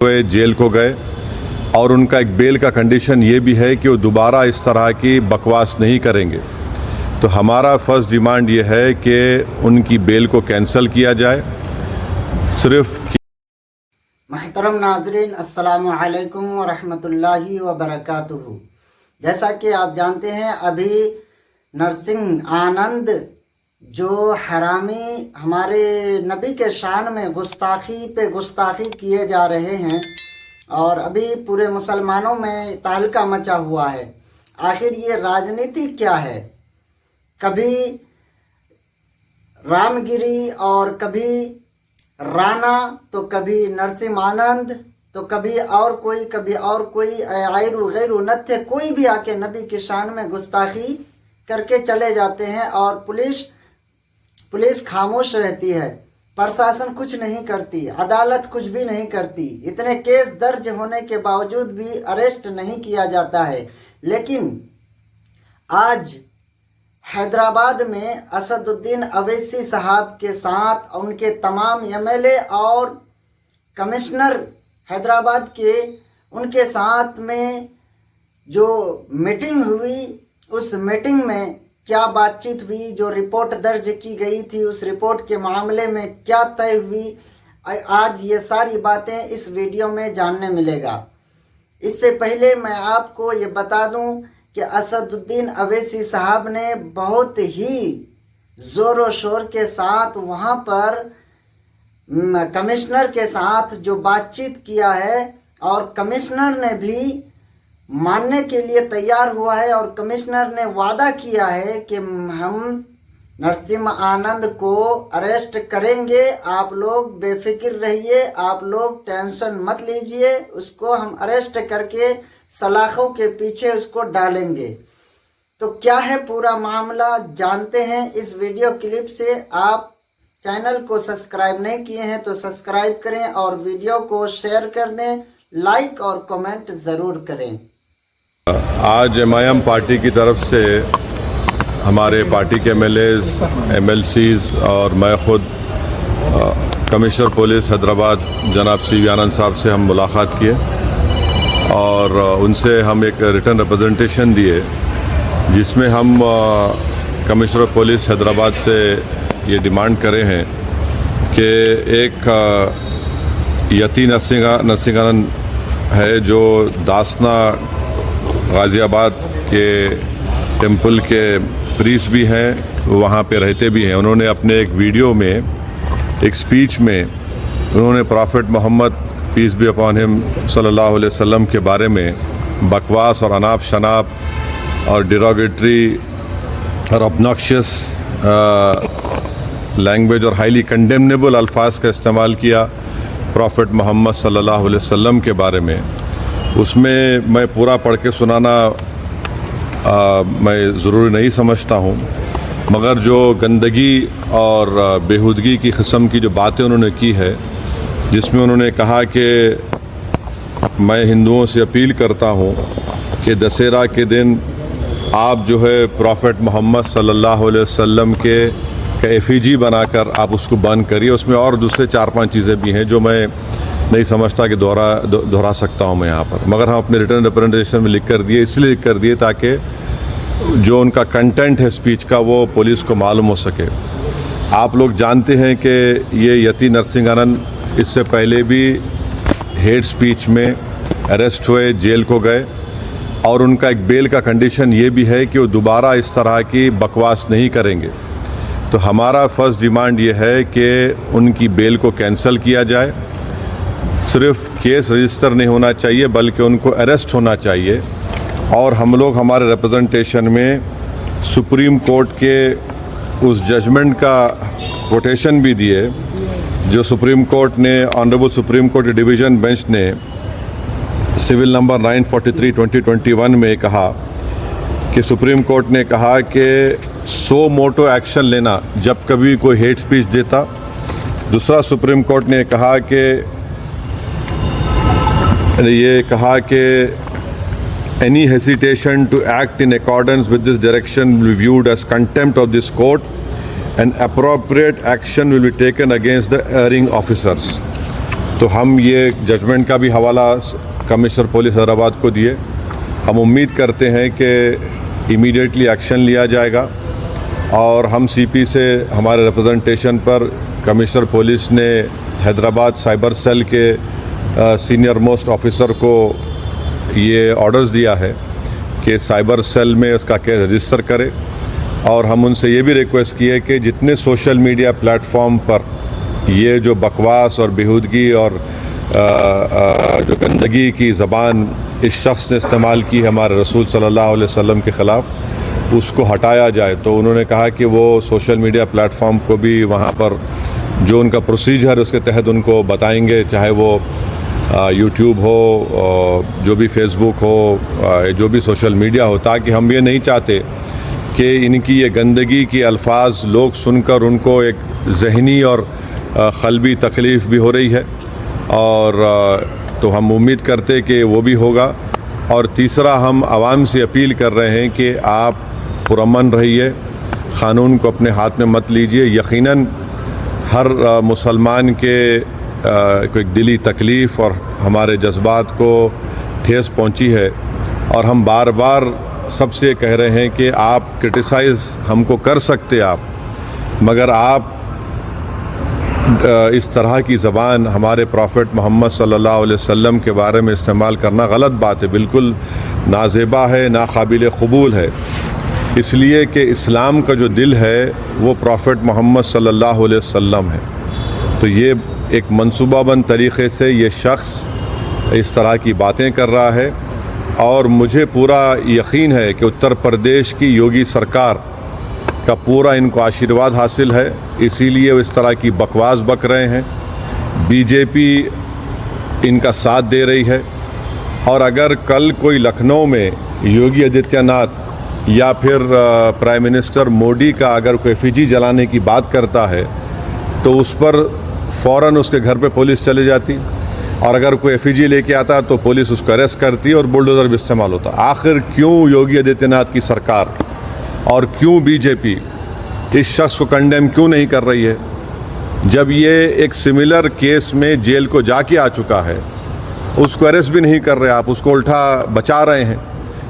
हुए जेल को गए और उनका एक बेल का कंडीशन ये भी है कि वो दोबारा इस तरह की बकवास नहीं करेंगे। तो हमारा फर्स्ट डिमांड ये है कि उनकी बेल को कैंसिल किया जाए। सिर्फ महतरम नाजरीन, अस्सलामु अलैकुम व रहमतुल्लाहि व बरकातुहू। जैसा कि आप जानते हैं, अभी नरसिंह आनंद जो हरामी हमारे नबी के शान में गुस्ताखी पे गुस्ताखी किए जा रहे हैं और अभी पूरे मुसलमानों में तहलका मचा हुआ है। आखिर ये राजनीति क्या है? कभी रामगिरी और कभी राणा, तो कभी नरसिंह आनंद, तो कभी और कोई आयरु गैरु नत्य कोई भी आके नबी की शान में गुस्ताखी करके चले जाते हैं और पुलिस खामोश रहती है, प्रशासन कुछ नहीं करती, अदालत कुछ भी नहीं करती। इतने केस दर्ज होने के बावजूद भी अरेस्ट नहीं किया जाता है। लेकिन आज हैदराबाद में असदुद्दीन अवैसी साहब के साथ उनके तमाम एमएलए और कमिश्नर हैदराबाद के उनके साथ में जो मीटिंग हुई, उस मीटिंग में क्या बातचीत हुई, जो रिपोर्ट दर्ज की गई थी उस रिपोर्ट के मामले में क्या तय हुई, आज ये सारी बातें इस वीडियो में जानने मिलेगा। इससे पहले मैं आपको ये बता दूं कि असदुद्दीन अवैसी साहब ने बहुत ही जोरों शोर के साथ वहाँ पर कमिश्नर के साथ जो बातचीत किया है और कमिश्नर ने भी मानने के लिए तैयार हुआ है और कमिश्नर ने वादा किया है कि हम नरसिंह आनंद को अरेस्ट करेंगे। आप लोग बेफिक्र रहिए, आप लोग टेंशन मत लीजिए, उसको हम अरेस्ट करके सलाखों के पीछे उसको डालेंगे। तो क्या है पूरा मामला, जानते हैं इस वीडियो क्लिप से। आप चैनल को सब्सक्राइब नहीं किए हैं तो सब्सक्राइब करें और वीडियो को शेयर कर दें, लाइक और कमेंट ज़रूर करें। आज एमआईएम पार्टी की तरफ से हमारे पार्टी के एमएलएज, एमएलसीज और मैं खुद कमिश्नर पुलिस हैदराबाद जनाब सी वी आनंद साहब से हम मुलाकात किए और उनसे हम एक रिटर्न रिप्रेजेंटेशन दिए जिसमें हम कमिश्नर पुलिस हैदराबाद से ये डिमांड करे हैं कि एक यती नरसिंह आनंद है जो दासना गाज़ियाबाद के टेम्पल के प्रीस्ट भी हैं, वहाँ पे रहते भी हैं। उन्होंने अपने एक वीडियो में, एक स्पीच में उन्होंने prophet Muhammad peace be upon him सल्लल्लाहु अलैहि वसल्लम के बारे में बकवास और अनाप शनाप और डिरोगेटरी और ऑब्नॉक्शियस लैंग्वेज और हाईली कंडेमनेबल अल्फाज का इस्तेमाल किया प्रॉफेट मोहम्मद सल्लल्लाहु अलैहि वसल्लम के बारे में। उसमें मैं पूरा पढ़ के सुनाना मैं ज़रूरी नहीं समझता हूँ, मगर जो गंदगी और बेहूदगी की किस्म की जो बातें उन्होंने की है, जिसमें उन्होंने कहा कि मैं हिंदुओं से अपील करता हूँ कि दशहरा के दिन आप जो है प्रॉफेट मोहम्मद सल्लल्लाहु अलैहि वसल्लम के एफिजी बनाकर आप उसको बंद करिए। उसमें और दूसरे 4-5 चीज़ें भी हैं जो मैं नहीं समझता कि दोहरा सकता हूँ मैं यहाँ पर, मगर हम अपने रिटर्न रिप्रेजेंटेशन में लिख कर दिए, इसलिए लिख कर दिए ताकि जो उनका कंटेंट है स्पीच का वो पुलिस को मालूम हो सके। आप लोग जानते हैं कि ये यती नरसिंह आनंद इससे पहले भी हेट स्पीच में अरेस्ट हुए, जेल को गए और उनका एक बेल का कंडीशन ये भी है कि वो दोबारा इस तरह की बकवास नहीं करेंगे। तो हमारा फर्स्ट डिमांड ये है कि उनकी बेल को कैंसिल किया जाए। सिर्फ केस रजिस्टर नहीं होना चाहिए बल्कि उनको अरेस्ट होना चाहिए। और हम लोग हमारे रिप्रेजेंटेशन में सुप्रीम कोर्ट के उस जजमेंट का कोटेशन भी दिए जो सुप्रीम कोर्ट ने, honourable supreme court division bench ने सिविल नंबर 943/2021 में कहा कि सुप्रीम कोर्ट ने कहा कि सो मोटो एक्शन लेना जब कभी कोई हेट स्पीच देता। दूसरा, सुप्रीम कोर्ट ने कहा कि any hesitation to act in accordance with this direction will be viewed as contempt of this court and appropriate action will be taken against the erring officers. तो हम ये judgement का भी हवाला कमिश्नर पुलिस हैदराबाद को दिए। हम उम्मीद करते हैं कि इमीडिएटली एक्शन लिया जाएगा और हम सीपी से हमारे रिप्रेजेंटेशन पर कमिश्नर पुलिस ने हैदराबाद साइबर सेल के सीनियर मोस्ट ऑफिसर को ये ऑर्डर्स दिया है कि साइबर सेल में उसका केस रजिस्टर करे। और हम उनसे ये भी रिक्वेस्ट की है कि जितने सोशल मीडिया प्लेटफॉर्म पर ये जो बकवास और बेहूदगी और जो गंदगी की ज़बान इस शख्स ने इस्तेमाल की हमारे रसूल सल्लल्लाहु अलैहि वसल्लम के ख़िलाफ़, उसको हटाया जाए। तो उन्होंने कहा कि वो सोशल मीडिया प्लेटफॉर्म को भी वहाँ पर जो उनका प्रोसीजर है उसके तहत उनको बताएंगे, चाहे वो यूट्यूब हो, जो भी फेसबुक हो, जो भी सोशल मीडिया हो, ताकि हम ये नहीं चाहते कि इनकी ये गंदगी के अल्फाज लोग सुनकर उनको एक ज़हनी और क़ल्बी तकलीफ़ भी हो रही है। और तो हम उम्मीद करते कि वो भी होगा। और तीसरा, हम आवाम से अपील कर रहे हैं कि आप पुरअमन रहिए, क़ानून को अपने हाथ में मत लीजिए। यकीनन हर मुसलमान के कोई दिली तकलीफ़ और हमारे जज्बात को ठेस पहुंची है और हम बार बार सबसे कह रहे हैं कि आप क्रिटिसाइज़ हमको कर सकते आप, मगर आप इस तरह की ज़बान हमारे प्रॉफिट मोहम्मद सल्लल्लाहु अलैहि वसल्लम के बारे में इस्तेमाल करना गलत बात है, बिल्कुल नाज़ेबा है, नाकाबिल क़बूल है। इसलिए कि इस्लाम का जो दिल है वो प्रॉफिट मोहम्मद सल्लल्लाहु अलैहि वसल्लम है। तो ये एक मंसूबाबंद तरीक़े से ये शख्स इस तरह की बातें कर रहा है और मुझे पूरा यकीन है कि उत्तर प्रदेश की योगी सरकार का पूरा इनको आशीर्वाद हासिल है, इसीलिए वो इस तरह की बकवास बक रहे हैं। बीजेपी इनका साथ दे रही है। और अगर कल कोई लखनऊ में योगी आदित्यनाथ या फिर प्राइम मिनिस्टर मोदी का अगर कोई एफिजी जलाने की बात करता है तो उस पर फ़ौरन उसके घर पे पुलिस चली जाती, और अगर कोई एफिजी लेके आता तो पुलिस उसको अरेस्ट करती और बुलडोज़र भी इस्तेमाल होता। आखिर क्यों योगी आदित्यनाथ की सरकार और क्यों बीजेपी इस शख्स को कंडेम क्यों नहीं कर रही है, जब ये एक सिमिलर केस में जेल को जाके आ चुका है? उसको अरेस्ट भी नहीं कर रहे आप, उसको उल्टा बचा रहे हैं।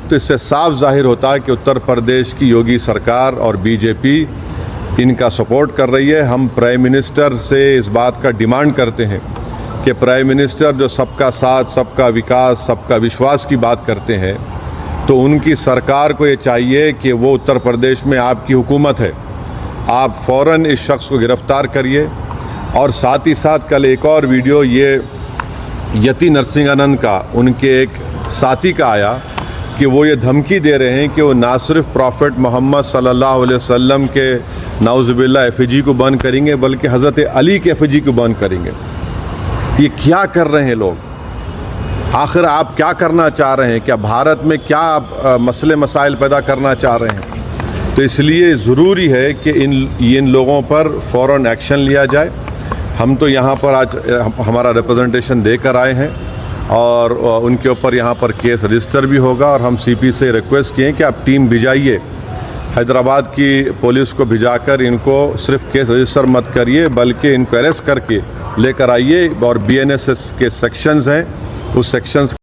तो इससे साफ जाहिर होता है कि उत्तर प्रदेश की योगी सरकार और बीजेपी इनका सपोर्ट कर रही है। हम प्राइम मिनिस्टर से इस बात का डिमांड करते हैं कि प्राइम मिनिस्टर जो सबका साथ, सबका विकास, सबका विश्वास की बात करते हैं, तो उनकी सरकार को ये चाहिए कि वो उत्तर प्रदेश में आपकी हुकूमत है, आप फ़ौरन इस शख्स को गिरफ़्तार करिए। और साथ ही साथ कल एक और वीडियो ये यति नरसिंहानंद का, उनके एक साथी का आया कि वो ये धमकी दे रहे हैं कि वो ना सिर्फ प्रॉफिट मोहम्मद सल्लल्लाहु अलैहि वसल्लम के नाउज़ुबिल्लाह एफिजी को बंद करेंगे बल्कि हज़रत अली के एफिजी को बंद करेंगे। ये क्या कर रहे हैं लोग? आखिर आप क्या करना चाह रहे हैं? क्या भारत में क्या आप मसले मसाइल पैदा करना चाह रहे हैं? तो इसलिए ज़रूरी है कि इन लोगों पर फ़ौरन एक्शन लिया जाए। हम तो यहाँ पर आज हमारा रिप्रेजेंटेशन देकर आए हैं और उनके ऊपर यहाँ पर केस रजिस्टर भी होगा। और हम सीपी से रिक्वेस्ट किए कि आप टीम भिजाइए, हैदराबाद की पुलिस को भिजाकर इनको सिर्फ केस रजिस्टर मत करिए बल्कि इनको अरेस्ट करके लेकर आइए। और बीएनएसएस के सेक्शंस हैं, उस सेक्शंस